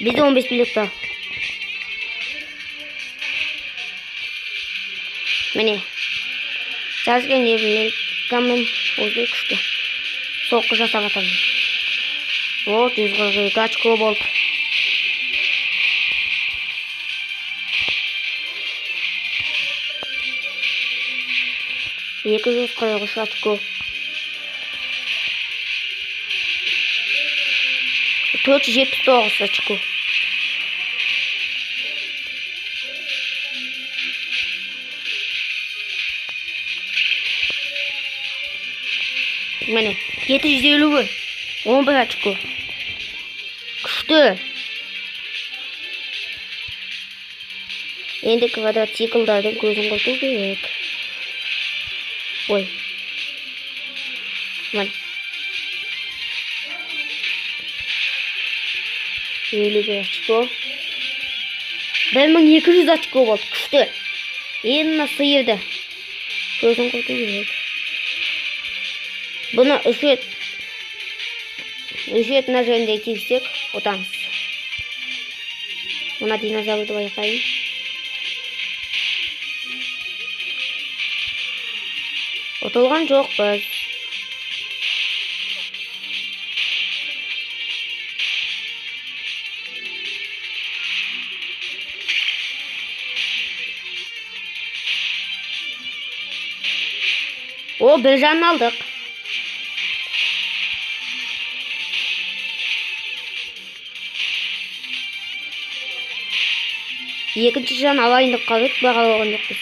Bizde 15 birlik var. Mene. Çalışkan yerim. Kamen o'zga kuchli. So'qqiz jasab ataldi. O 142 ochko bo'ldi. Екі жүз қырық үш очко. 479 очко. Mene 750 11 очко. Күшті. Енді квадрат циклдардың көзін құрту керек. Ой. Вон. 50 очко. 1200 очко болды. Күшті. Енді сыйырды. Көзін құрту керек. Бұны үш рет нажимде тексек, отамыз. Мына динозаврды байқайын. Отылған жоқпыз. О, бір жанын алдық. Екінші жан алайын деп қалдық, бағалаған жоқпыз.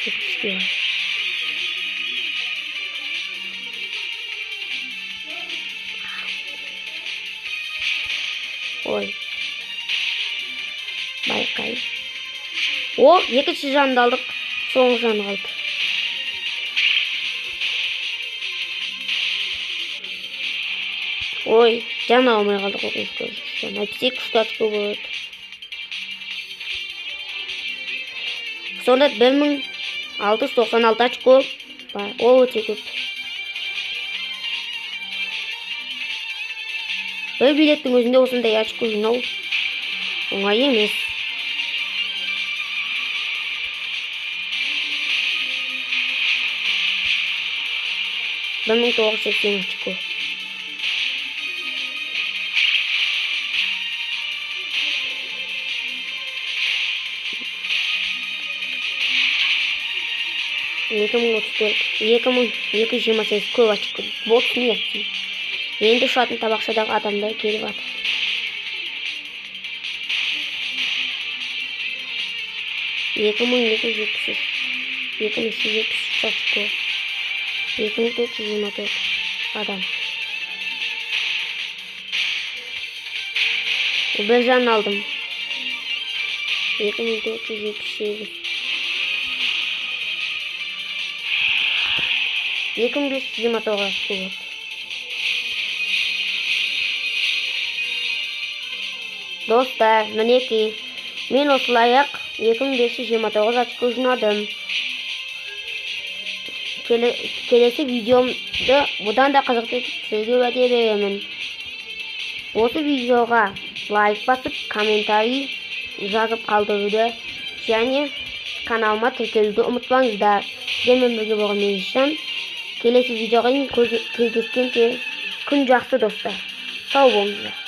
Ой. Байқай. О, екінші жанды алдық. Соңғы жан қалды. Ой, жан алмай қалдық. Әйтсе күшті очко болады. Сонда 1696 очко бар. Ол өте көп. Бір билеттің өзінде осындай очко жинау оңай емес. Бір 1980 очко. екі жүз жиырма сегіз көп очко. Бот смерти. Енді ұшатын табақшадағы адамдар келіп жатыр. Екі мың екі жүз жетпіс үш очко. 2424 адам. Bir can aldım. 2478. 2529 болады. Достар, мінекей, мен осылай-ақ 2529 очко жинадым. Келесі видеомды бұдан да қызықты сізге уәде беремін. Осы видеоға лайк басып, комментарий жазып қалдыруды және каналыма тіркелуді ұмытпаңыздар. Сіздермен бірге болған мен үшін келесі видеоға кездескенше күн жақсы достар. Сау болыңыздар.